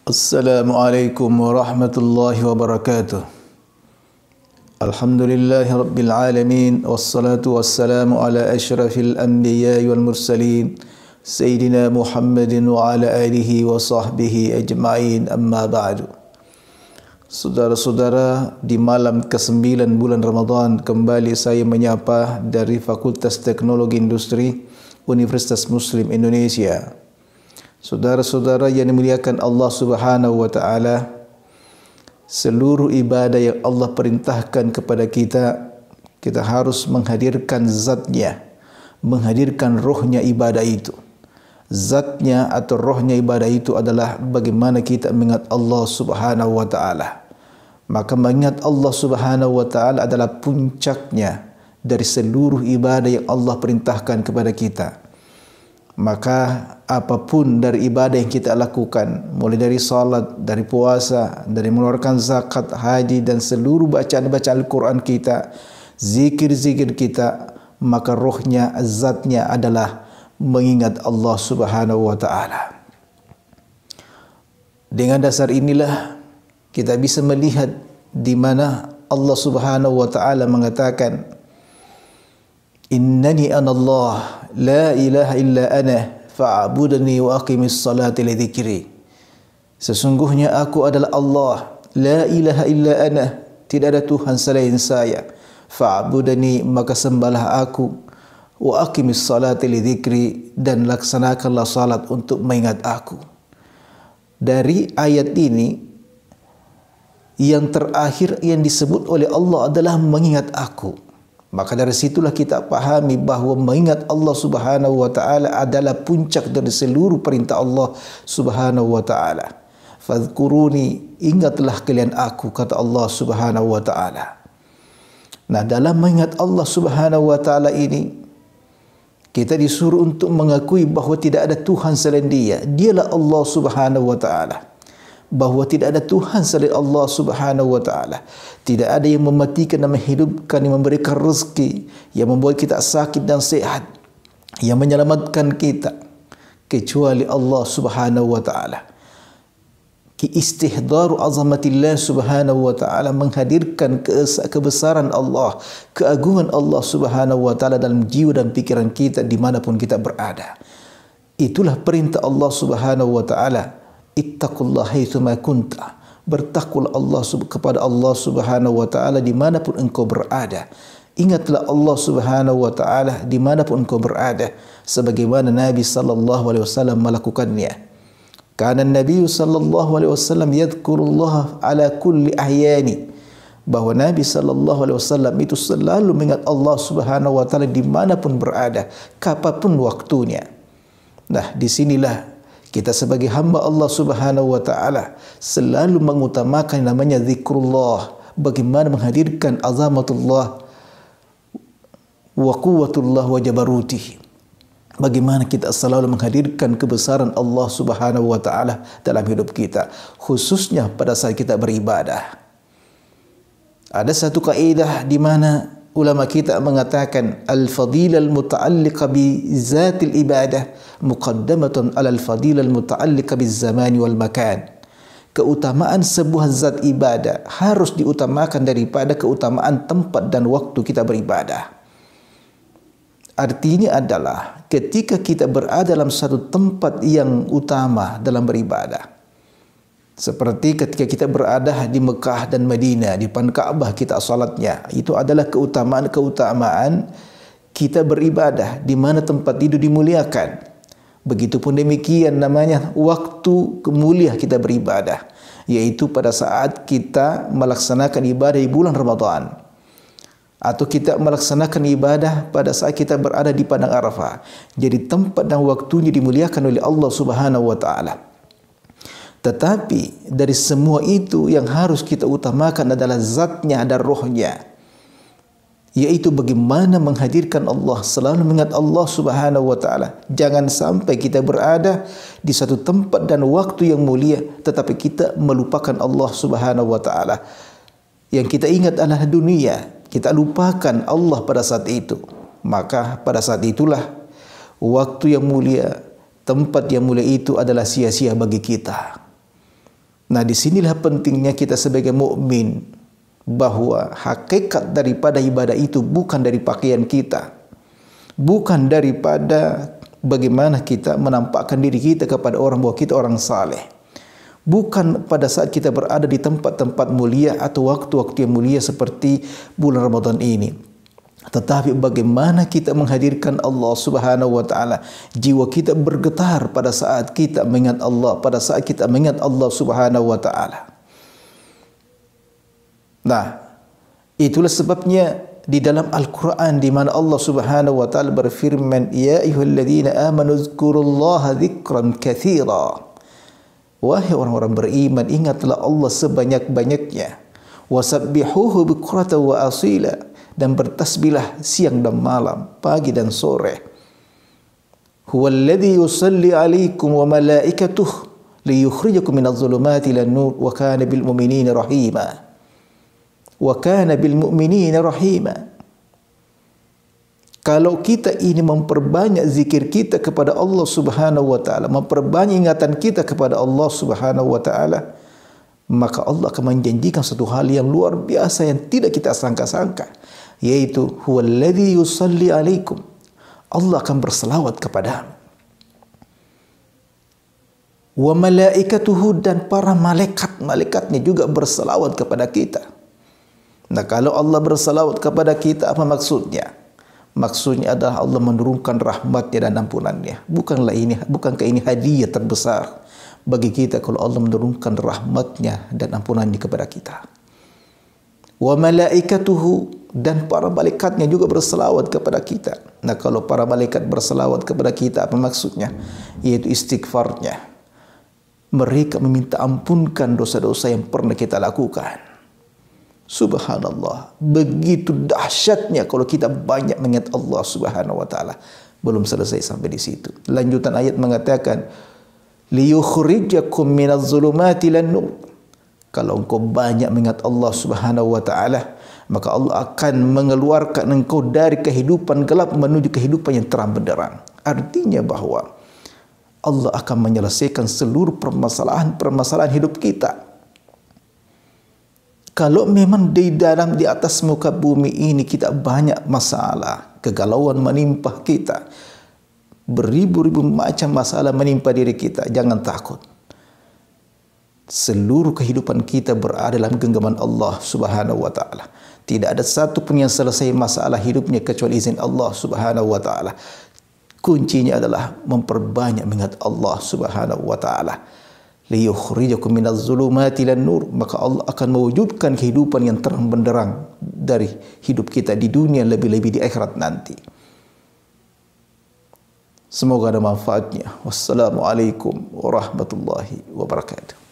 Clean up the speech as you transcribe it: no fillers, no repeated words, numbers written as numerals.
Assalamualaikum warahmatullahi wabarakatuh. Alhamdulillahi rabbil alamin, wassalatu wassalamu ala asyrafil anbiya'i wal mursalin Sayyidina Muhammadin wa ala alihi wa sahbihi ajma'in, amma ba'du. Saudara-saudara, di malam ke-9 bulan Ramadan, kembali saya menyapa dari Fakultas Teknologi Industri Universitas Muslim Indonesia. Saudara-saudara yang dimuliakan Allah Subhanahu wa taala, seluruh ibadah yang Allah perintahkan kepada kita, kita harus menghadirkan zatnya, menghadirkan rohnya ibadah itu. Zatnya atau rohnya ibadah itu adalah bagaimana kita mengingat Allah Subhanahu wa taala. Maka mengingat Allah Subhanahu wa taala adalah puncaknya dari seluruh ibadah yang Allah perintahkan kepada kita. Maka apapun dari ibadah yang kita lakukan, mulai dari salat, dari puasa, dari mengeluarkan zakat, haji dan seluruh bacaan-bacaan Al-Quran kita, zikir-zikir kita, maka rohnya, zatnya adalah mengingat Allah Subhanahu wa taala. Dengan dasar inilah kita bisa melihat di mana Allah Subhanahu wa taala mengatakan, Innani anallah la ilaha illa ana fa'budni wa aqimis salata li dzikri. Sesungguhnya aku adalah Allah, la ilaha illa ana, tidak ada Tuhan selain saya. Fa'budni, maka sembahlah aku, wa aqimis salata li dzikri, dan laksanakanlah salat untuk mengingat aku. Dari ayat ini yang terakhir yang disebut oleh Allah adalah mengingat aku. Maka dari situlah kita pahami bahawa mengingat Allah Subhanahu wa taala adalah puncak dari seluruh perintah Allah Subhanahu wa taala. Fadhkuruni, ingatlah kalian aku, kata Allah Subhanahu wa taala. Nah, dalam mengingat Allah Subhanahu wa taala ini, kita disuruh untuk mengakui bahawa tidak ada Tuhan selain Dia. Dialah Allah Subhanahu wa taala. Bahawa tidak ada Tuhan selain Allah Subhanahu wa taala. Tidak ada yang mematikan dan menghidupkan, yang memberikan rezeki, yang membuat kita sakit dan sehat, yang menyelamatkan kita, kecuali Allah Subhanahu wa taala. Ki istihdaru azamatillah Subhanahu wa taala, menghadirkan kebesaran Allah, keagungan Allah Subhanahu wa taala dalam jiwa dan pikiran kita dimanapun kita berada. Itulah perintah Allah Subhanahu wa taala. Ittaqullaha haitsuma kunta. Bertakwalah kepada Allah Subhanahu wa taala dimanapun engkau berada. Ingatlah Allah Subhanahu wa taala dimanapun engkau berada, sebagaimana Nabi sallallahu alaihi wasallam melakukannya. Kana Nabi sallallahu alaihi wasallam yadhkurullah ala kulli ahyani. Bahawa Nabi sallallahu alaihi wasallam itu selalu mengingat Allah Subhanahu wa taala dimanapun berada, kapanpun waktunya. Nah, di sinilah kita sebagai hamba Allah Subhanahu wa taala selalu mengutamakan namanya zikrullah, bagaimana menghadirkan azamatullah wa quwwatullah wa jabarutih. Bagaimana kita selalu menghadirkan kebesaran Allah Subhanahu wa taala dalam hidup kita, khususnya pada saat kita beribadah. Ada satu kaidah di mana ulama kita mengatakan al-fadilah al-muta'alliqa bi zatil ibadah muqaddamatun ala al-fadilah al-muta'alliqa biz zamani wal makan. Keutamaan sebuah zat ibadah harus diutamakan daripada keutamaan tempat dan waktu kita beribadah. Artinya adalah ketika kita berada dalam satu tempat yang utama dalam beribadah, seperti ketika kita berada di Mekah dan Madinah, di depan Ka'bah kita salatnya, itu adalah keutamaan-keutamaan kita beribadah, di mana tempat itu dimuliakan. Begitupun demikian namanya waktu kemuliaan kita beribadah, yaitu pada saat kita melaksanakan ibadah di bulan Ramadan, atau kita melaksanakan ibadah pada saat kita berada di padang Arafah. Jadi tempat dan waktunya dimuliakan oleh Allah Subhanahu wa taala. Tetapi dari semua itu yang harus kita utamakan adalah zatnya dan rohnya, yaitu bagaimana menghadirkan Allah, selalu mengingat Allah Subhanahu wa taala. Jangan sampai kita berada di satu tempat dan waktu yang mulia tetapi kita melupakan Allah Subhanahu wa taala. Yang kita ingat adalah dunia, kita lupakan Allah pada saat itu. Maka pada saat itulah waktu yang mulia, tempat yang mulia itu adalah sia-sia bagi kita. Nah, disinilah pentingnya kita sebagai mukmin, bahwa hakikat daripada ibadah itu bukan dari pakaian kita, bukan daripada bagaimana kita menampakkan diri kita kepada orang bahwa kita orang saleh, bukan pada saat kita berada di tempat-tempat mulia atau waktu-waktu yang mulia seperti bulan Ramadan ini, tetapi bagaimana kita menghadirkan Allah Subhanahu wa taala. Jiwa kita bergetar pada saat kita mengingat Allah, pada saat kita mengingat Allah Subhanahu wa taala. Nah, itulah sebabnya di dalam Al-Quran di mana Allah Subhanahu wa taala berfirman, ya ayyuhalladzina amanu dzkurullaha dzikran katsira. Wahai orang-orang beriman, ingatlah Allah sebanyak-banyaknya. Wasabbihuhu bukratan wa asila, dan bertasbihlah siang dan malam, pagi dan sore. Huwallazi yusalli 'alaikum wa malaikatuhu liyukhrijakum minadh-dhulumati ilan nur wa kana bil mu'minina rahima. Wa kana bil mu'minina rahima. Kalau kita ini memperbanyak zikir kita kepada Allah Subhanahu wa taala, memperbanyak ingatan kita kepada Allah Subhanahu wa taala, maka Allah akan menjanjikan satu hal yang luar biasa yang tidak kita sangka-sangka, yaitu huwallazi yusalli 'alaikum. Allah akan berselawat kepadamu. Wa malaikatuhu, dan para malaikat-malaikatnya juga berselawat kepada kita. Nah, kalau Allah bersalawat kepada kita, apa maksudnya? Maksudnya adalah Allah menurunkan rahmatnya dan ampunannya. Bukankah ini hadiah terbesar bagi kita kalau Allah menurunkan rahmatnya dan ampunannya kepada kita? Wa malaikatuhu, dan para malaikatnya juga bersalawat kepada kita. Nah, kalau para malaikat bersalawat kepada kita, apa maksudnya? Yaitu istighfarnya. Mereka meminta ampunkan dosa-dosa yang pernah kita lakukan. Subhanallah, begitu dahsyatnya kalau kita banyak mengingat Allah Subhanahu wa taala. Belum selesai sampai di situ. Lanjutan ayat mengatakan, liyukhrijakum minadh-dhulumati ilan nur. Kalau engkau banyak mengingat Allah Subhanahu wa taala, maka Allah akan mengeluarkan engkau dari kehidupan gelap menuju kehidupan yang terang benderang. Artinya bahwa Allah akan menyelesaikan seluruh permasalahan hidup kita. Kalau memang di atas muka bumi ini kita banyak masalah, kegalauan menimpa kita, beribu-ribu macam masalah menimpa diri kita, jangan takut. Seluruh kehidupan kita berada dalam genggaman Allah Subhanahu wa taala. Tidak ada satu pun yang selesai masalah hidupnya kecuali izin Allah Subhanahu wa taala. Kuncinya adalah memperbanyak mengingat Allah Subhanahu wa taala. Liyukhrijakum minadh-dhulumati ilan nur, maka Allah akan mewujudkan kehidupan yang terang benderang dari hidup kita di dunia, lebih-lebih di akhirat nanti. Semoga ada manfaatnya. Wassalamualaikum warahmatullahi wabarakatuh.